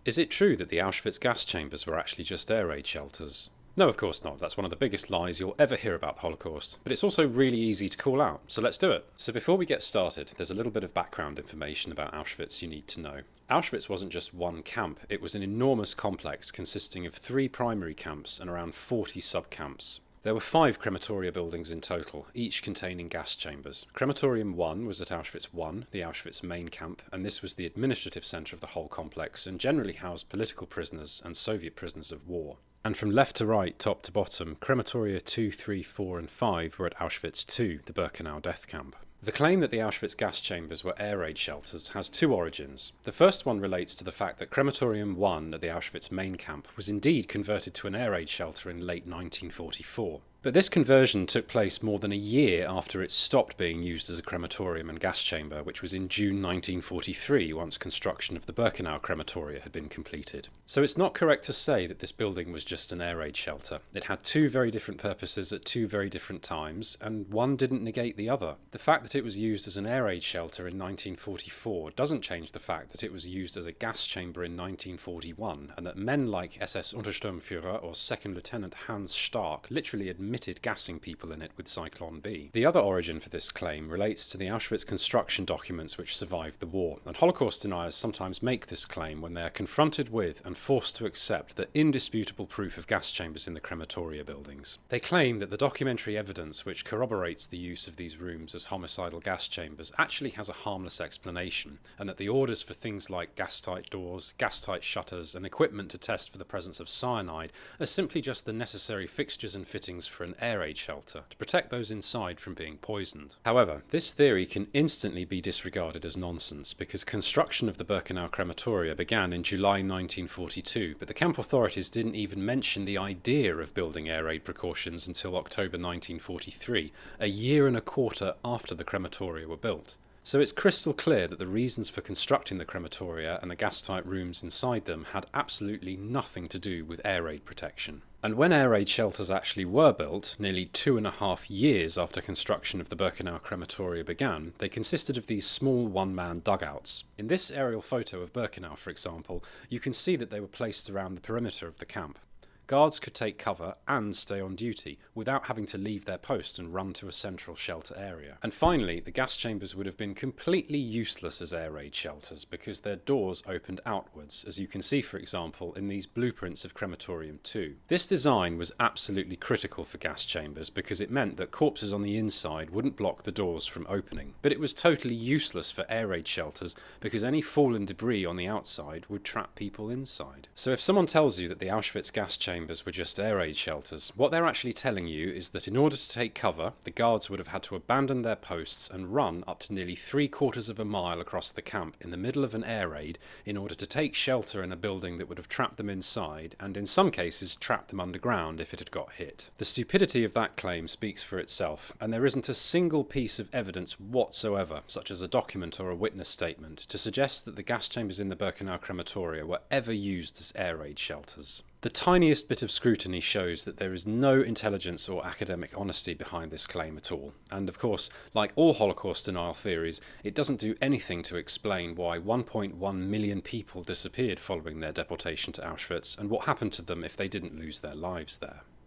Is it true that the Auschwitz gas chambers were actually just air raid shelters? No, of course not. That's one of the biggest lies you'll ever hear about the Holocaust. But it's also really easy to call out, so let's do it. So before we get started, there's a little bit of background information about Auschwitz you need to know. Auschwitz wasn't just one camp, it was an enormous complex consisting of 3 primary camps and around 40 sub-camps. There were 5 crematoria buildings in total, each containing gas chambers. Crematorium 1 was at Auschwitz I, the Auschwitz main camp, and this was the administrative centre of the whole complex and generally housed political prisoners and Soviet prisoners of war. And from left to right, top to bottom, crematoria 2, 3, 4 and 5 were at Auschwitz II, the Birkenau death camp. The claim that the Auschwitz gas chambers were air raid shelters has 2 origins. The first one relates to the fact that Crematorium 1 at the Auschwitz main camp was indeed converted to an air raid shelter in late 1944. But this conversion took place more than a year after it stopped being used as a crematorium and gas chamber, which was in June 1943, once construction of the Birkenau crematoria had been completed. So it's not correct to say that this building was just an air raid shelter. It had 2 very different purposes at 2 very different times, and one didn't negate the other. The fact that it was used as an air raid shelter in 1944 doesn't change the fact that it was used as a gas chamber in 1941, and that men like SS Untersturmführer or Second Lieutenant Hans Stark literally admitted gassing people in it with Zyklon B. The other origin for this claim relates to the Auschwitz construction documents which survived the war, and Holocaust deniers sometimes make this claim when they are confronted with and forced to accept the indisputable proof of gas chambers in the crematoria buildings. They claim that the documentary evidence which corroborates the use of these rooms as homicidal gas chambers actually has a harmless explanation, and that the orders for things like gas-tight doors, gas-tight shutters, and equipment to test for the presence of cyanide are simply just the necessary fixtures and fittings for an air raid shelter to protect those inside from being poisoned. However, this theory can instantly be disregarded as nonsense because construction of the Birkenau crematoria began in July 1942, but the camp authorities didn't even mention the idea of building air raid precautions until October 1943, a year and a quarter after the crematoria were built. So it's crystal clear that the reasons for constructing the crematoria and the gas-tight rooms inside them had absolutely nothing to do with air raid protection. And when air raid shelters actually were built, nearly 2.5 years after construction of the Birkenau crematoria began, they consisted of these small one-man dugouts. In this aerial photo of Birkenau, for example, you can see that they were placed around the perimeter of the camp. Guards could take cover and stay on duty without having to leave their post and run to a central shelter area. And finally, the gas chambers would have been completely useless as air raid shelters because their doors opened outwards, as you can see, for example, in these blueprints of Crematorium 2. This design was absolutely critical for gas chambers because it meant that corpses on the inside wouldn't block the doors from opening. But it was totally useless for air raid shelters because any fallen debris on the outside would trap people inside. So if someone tells you that the Auschwitz gas chambers were just air raid shelters, what they're actually telling you is that in order to take cover, the guards would have had to abandon their posts and run up to nearly 3/4 of a mile across the camp in the middle of an air raid in order to take shelter in a building that would have trapped them inside, and in some cases trapped them underground if it had got hit. The stupidity of that claim speaks for itself, and there isn't a single piece of evidence whatsoever, such as a document or a witness statement, to suggest that the gas chambers in the Birkenau crematoria were ever used as air raid shelters. The tiniest bit of scrutiny shows that there is no intelligence or academic honesty behind this claim at all. And of course, like all Holocaust denial theories, it doesn't do anything to explain why 1.1 million people disappeared following their deportation to Auschwitz and what happened to them if they didn't lose their lives there.